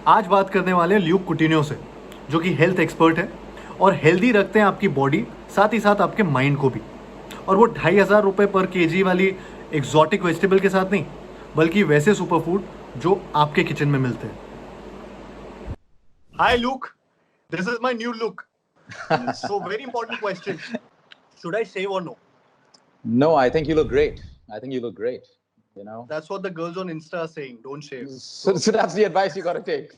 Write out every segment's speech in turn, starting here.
आज बात करने वाले हैं ल्यूक कुटिन्यो से, जो कि हेल्थ एक्सपर्ट है और हेल्दी रखते हैं आपकी बॉडी, साथ ही साथ आपके माइंड को भी। और वो 2,500 रुपये पर केजी वाली एग्जॉटिक वेजिटेबल के साथ नहीं, बल्कि वैसे सुपर फूड जो आपके किचन में मिलते हैं। Hi Luke, this is my new look. So very important question. Should I shave or no? No, I think you look great. I think you look great. You know. That's what the girls on Insta are saying. Don't shave. So that's the advice you got to take.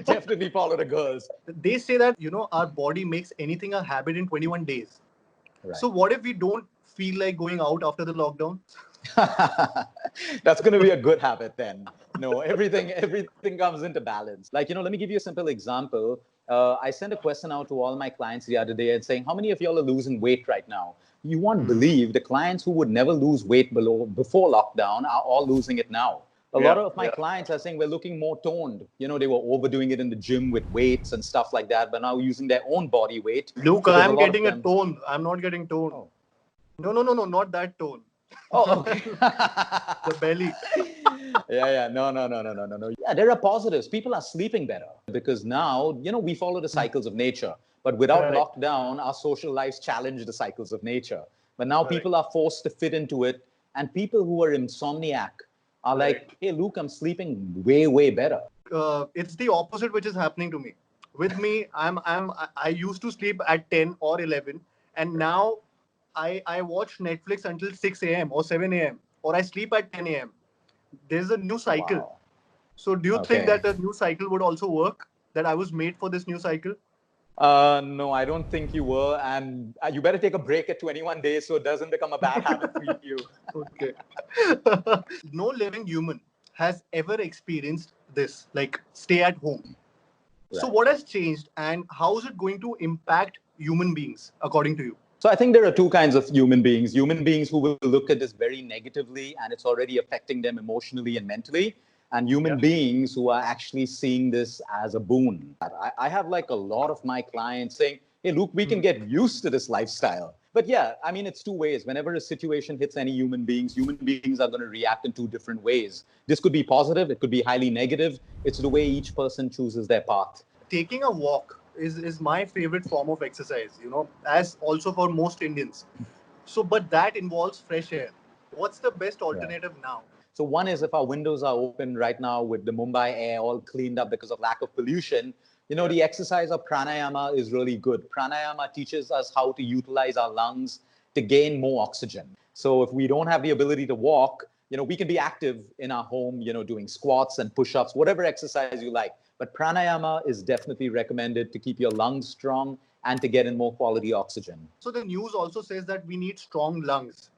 Definitely follow the girls. They say that our body makes anything a habit in 21 days. Right. So what if we don't feel like going out after the lockdown? That's going to be a good habit then. No, everything comes into balance. Like, let me give you a simple example. I sent a question out to all my clients the other day and saying, how many of y'all are losing weight right now? You won't believe the clients who would never lose weight before lockdown are all losing it now. A lot of my clients are saying we're looking more toned. They were overdoing it in the gym with weights and stuff like that, but now using their own body weight. Luke, I'm getting a tone. I'm not getting tone. Oh. No, not that tone. Oh, okay. The belly. Yeah. No. Yeah, there are positives. People are sleeping better because now, we follow the cycles of nature. But without lockdown, our social lives challenge the cycles of nature. But now people are forced to fit into it. And people who are insomniac are like, hey, Luke, I'm sleeping way, way better. It's the opposite which is happening to me. With me, I used to sleep at 10 or 11. And now I watch Netflix until 6 a.m. or 7 a.m. or I sleep at 10 a.m. There's a new cycle. Wow. So do you think that a new cycle would also work? That I was made for this new cycle? No, I don't think you were. And you better take a break at 21 days so it doesn't become a bad habit for you. Okay. No living human has ever experienced this, like stay at home. Right. So what has changed and how is it going to impact human beings, according to you? So I think there are two kinds of human beings who will look at this very negatively and it's already affecting them emotionally and mentally, and human beings who are actually seeing this as a boon. I have like a lot of my clients saying, hey, Luke, we can get used to this lifestyle. But yeah, I mean, it's two ways. Whenever a situation hits any human beings are going to react in two different ways. This could be positive. It could be highly negative. It's the way each person chooses their path. Taking a walk is my favorite form of exercise, as also for most Indians. So, but that involves fresh air. What's the best alternative now? So one is if our windows are open right now with the Mumbai air all cleaned up because of lack of pollution, the exercise of pranayama is really good. Pranayama teaches us how to utilize our lungs to gain more oxygen. So if we don't have the ability to walk, we can be active in our home, doing squats and push-ups, whatever exercise you like. But pranayama is definitely recommended to keep your lungs strong and to get in more quality oxygen. So the news also says that we need strong lungs.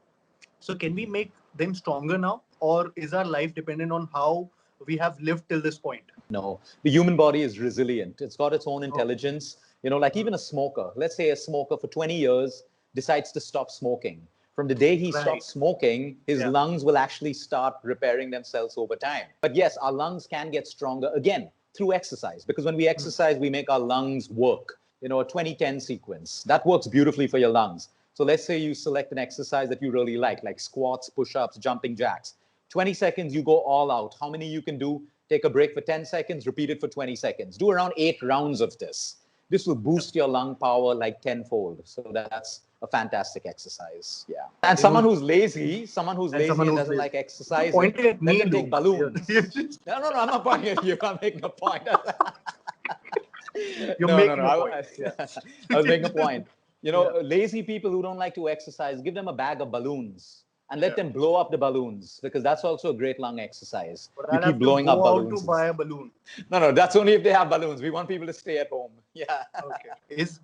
So can we make them stronger now? Or is our life dependent on how we have lived till this point? No, the human body is resilient. It's got its own intelligence. Like even a smoker, let's say a smoker for 20 years decides to stop smoking. From the day he stops smoking, his lungs will actually start repairing themselves over time. But yes, our lungs can get stronger again through exercise, because when we exercise, we make our lungs work. A 20-10 sequence. That works beautifully for your lungs. So let's say you select an exercise that you really like squats, push-ups, jumping jacks. 20 seconds, you go all out. How many you can do? Take a break for 10 seconds, repeat it for 20 seconds. Do around 8 rounds of this. This will boost your lung power like tenfold. So that's a fantastic exercise. Yeah. And someone who's lazy and doesn't like exercise, let them take balloons. No, I'm not pointing at you. I'm making a point. I was making a point. Lazy people who don't like to exercise, give them a bag of balloons and let them blow up the balloons, because that's also a great lung exercise. But you keep blowing up balloons. Out to buy a balloon. No, that's only if they have balloons. We want people to stay at home. Yeah. Okay.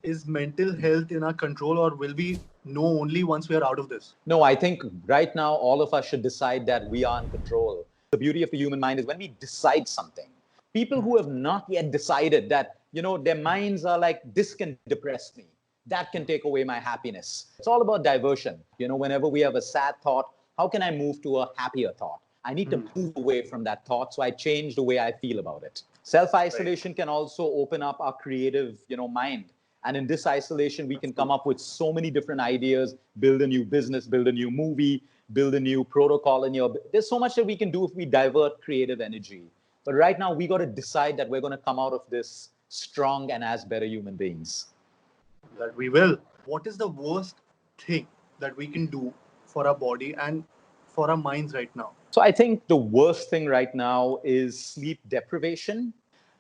Is mental health in our control, or will we know only once we are out of this? No, I think right now all of us should decide that we are in control. The beauty of the human mind is when we decide something. People who have not yet decided that, their minds are like, this can depress me. That can take away my happiness. It's all about diversion. Whenever we have a sad thought, how can I move to a happier thought? I need to move away from that thought, so I change the way I feel about it. Self-isolation can also open up our creative, mind. And in this isolation, we can come up with so many different ideas, build a new business, build a new movie, build a new protocol. There's so much that we can do if we divert creative energy. But right now, we got to decide that we're going to come out of this strong and as better human beings. That we will. What is the worst thing that we can do for our body and for our minds right now? So I think the worst thing right now is sleep deprivation.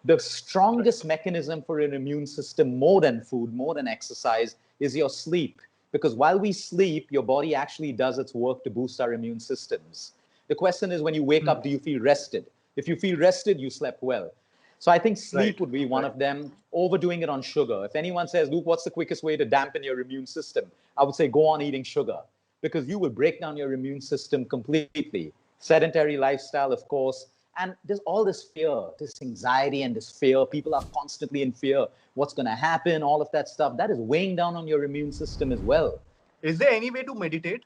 The strongest mechanism for an immune system, more than food, more than exercise, is your sleep. Because while we sleep, your body actually does its work to boost our immune systems. The question is, when you wake up, do you feel rested? If you feel rested, you slept well. So I think sleep would be one of them. Overdoing it on sugar. If anyone says, Luke, what's the quickest way to dampen your immune system? I would say go on eating sugar, because you will break down your immune system completely. Sedentary lifestyle, of course. And there's all this fear, this anxiety and this fear. People are constantly in fear. What's going to happen? All of that stuff. That is weighing down on your immune system as well. Is there any way to meditate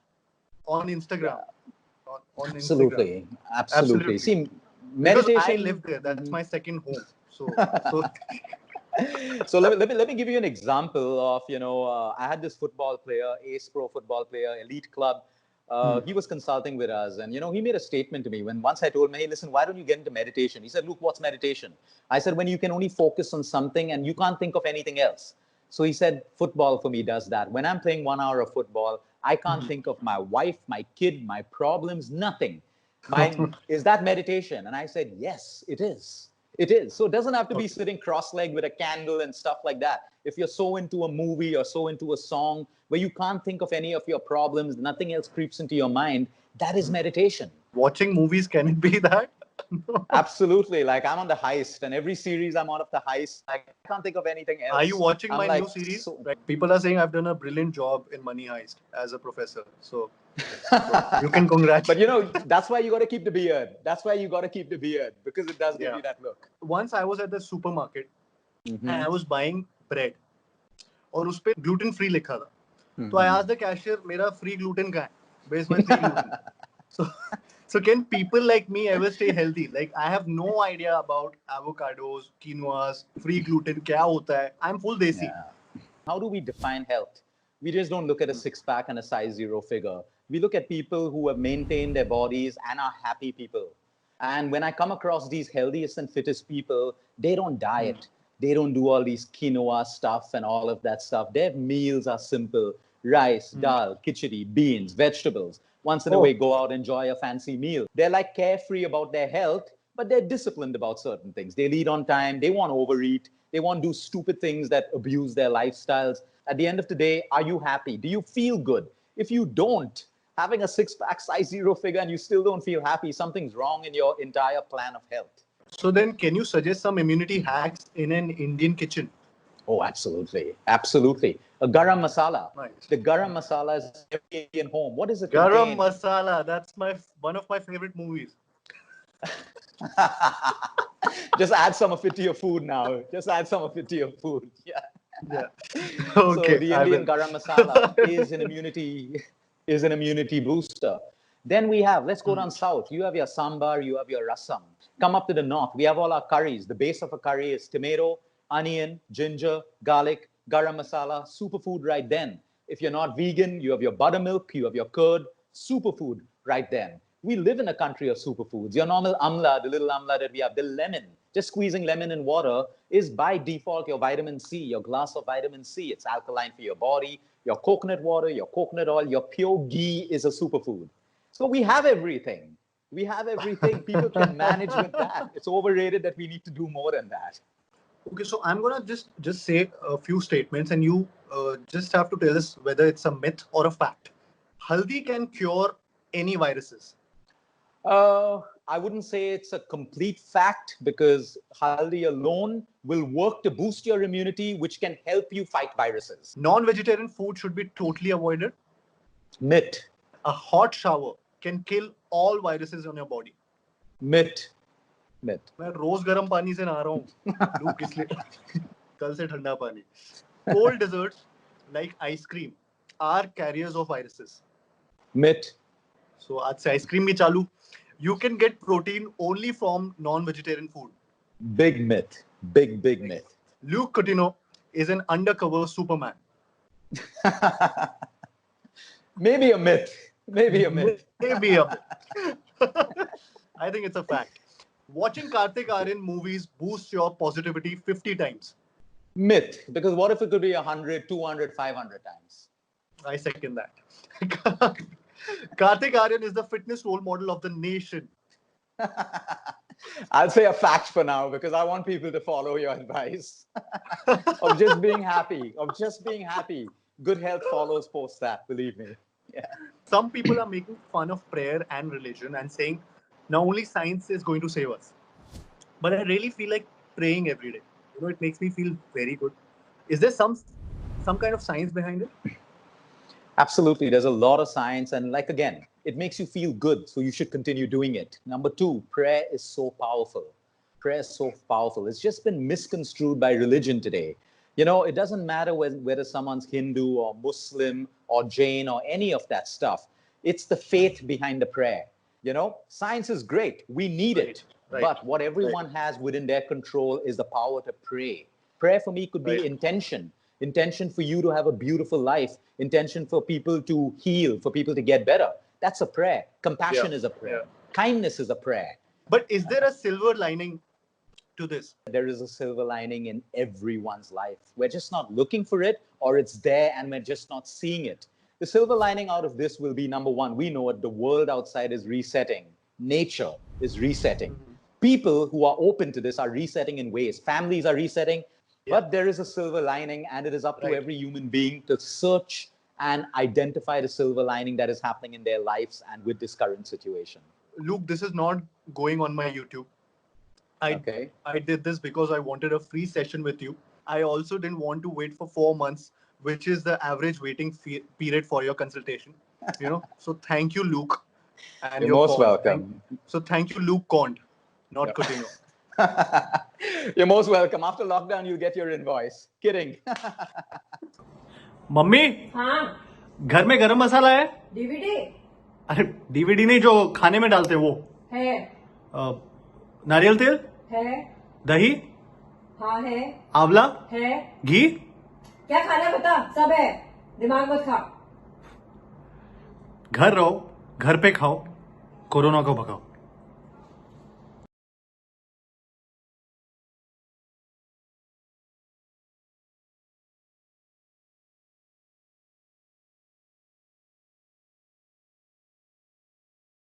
on Instagram? On Absolutely. Instagram? Absolutely. See, Because meditation. I live there. That's my second home. So let me give you an example of, I had this football player, ace pro football player, elite club. He was consulting with us, and he made a statement to me when once I told him, hey, listen, why don't you get into meditation? He said, Luke, what's meditation? I said, when you can only focus on something and you can't think of anything else. So he said, football for me does that. When I'm playing 1 hour of football, I can't think of my wife, my kid, my problems, nothing. Is that meditation? And I said, yes, it is. It is. So it doesn't have to be sitting cross-legged with a candle and stuff like that. If you're so into a movie or so into a song where you can't think of any of your problems, nothing else creeps into your mind, that is meditation. Watching movies, can it be that? Absolutely. Like, I'm on The Heist, and every series I'm on of The Heist, I can't think of anything else. Are you watching my new series? People are saying I've done a brilliant job in Money Heist as a professor. So you can congratulate. But that's why you got to keep the beard. That's why you got to keep the beard, because it does give you that look. Once I was at the supermarket and I was buying bread, और उस पे gluten free लिखा था. So I asked the cashier, मेरा free gluten कहाँ है? Where's my free gluten? So can people like me ever stay healthy? Like, I have no idea about avocados, quinoas, free gluten, क्या होता है? I'm full desi. Yeah. How do we define health? We just don't look at a six-pack and a size 0 figure. We look at people who have maintained their bodies and are happy people. And when I come across these healthiest and fittest people, they don't diet. They don't do all these quinoa stuff and all of that stuff. Their meals are simple. Rice, dal, khichdi, beans, vegetables. Once in a way, go out, enjoy a fancy meal. They're like carefree about their health, but they're disciplined about certain things. They'll eat on time. They won't overeat. They won't do stupid things that abuse their lifestyles. At the end of the day, are you happy? Do you feel good? If you don't, having a six-pack size 0 figure and you still don't feel happy, something's wrong in your entire plan of health. So then, can you suggest some immunity hacks in an Indian kitchen? Oh, absolutely. Absolutely. A garam masala. Nice. The garam masala is every Indian home. What is it? Garam masala. That's one of my favorite movies. Just add some of it to your food now. Just add some of it to your food. Yeah. Okay. So the Indian garam masala is an immunity booster. Then we have, let's go down south. You have your sambar, you have your rasam. Come up to the north. We have all our curries. The base of a curry is tomato, onion, ginger, garlic, garam masala, superfood right then. If you're not vegan, you have your buttermilk, you have your curd, superfood right then. We live in a country of superfoods. Your normal amla, the little amla that we have, the lemon, just squeezing lemon in water is by default your vitamin C, your glass of vitamin C. It's alkaline for your body. Your coconut water, your coconut oil, your pure ghee is a superfood. So we have everything. We have everything. People can manage with that. It's overrated that we need to do more than that. Okay, so I'm gonna just say a few statements, and you just have to tell us whether it's a myth or a fact. Haldi can cure any viruses. I wouldn't say it's a complete fact, because haldi alone will work to boost your immunity, which can help you fight viruses. Non-vegetarian food should be totally avoided. Myth. A hot shower can kill all viruses on your body. Myth. मैं रोज गर्म पानी से नहा रहा हूँ look इसलिए कल से ठंडा पानी. Cold desserts like ice cream are carriers of viruses. Myth. So आज से ice cream भी चालू. You can get protein only from non-vegetarian food. Big myth. Big myth. Luke Coutinho is an undercover Superman. Maybe a myth. Maybe a myth. I think it's a fact. Watching Kartik Aaryan movies boosts your positivity 50 times. Myth, because what if it could be 100, 200, 500 times? I second that. Kartik Aaryan is the fitness role model of the nation. I'll say a fact for now because I want people to follow your advice of just being happy, Good health follows post that, believe me. Yeah. Some people are making fun of prayer and religion and saying, now only science is going to save us. But I really feel like praying every day. It makes me feel very good. Is there some kind of science behind it? Absolutely. There's a lot of science. And like, again, it makes you feel good. So you should continue doing it. Number two, prayer is so powerful. Prayer is so powerful. It's just been misconstrued by religion today. It doesn't matter whether someone's Hindu or Muslim or Jain or any of that stuff. It's the faith behind the prayer. Science is great. We need it. Right. But what everyone has within their control is the power to pray. Prayer for me could be intention for you to have a beautiful life, intention for people to heal, for people to get better. That's a prayer. Compassion is a prayer. Kindness is a prayer. But is there a silver lining to this? There is a silver lining in everyone's life. We're just not looking for it, or it's there and we're just not seeing it. The silver lining out of this will be, number one, we know it, the world outside is resetting. Nature is resetting. People who are open to this are resetting in ways. Families are resetting. But there is a silver lining, and it is up to every human being to search and identify the silver lining that is happening in their lives and with this current situation. Luke, this is not going on my YouTube. I did this because I wanted a free session with you. I also didn't want to wait for 4 months, which is the average waiting period for your consultation. So thank you, Luke. And You're most welcome. Thank you, Luke Coutinho, not Coutinho. You're most welcome. After lockdown, you'll get your invoice. Kidding. Mummy, हाँ, घर में गरम मसाला है? DVD अरे DVD नहीं, जो खाने में डालते हैं वो है। नारियल तेल है। दही हाँ है। आंवला है। घी क्या खाना है बता, सब है, दिमाग मत खा। घर रहो, घर पे खाओ, कोरोना को भगाओ।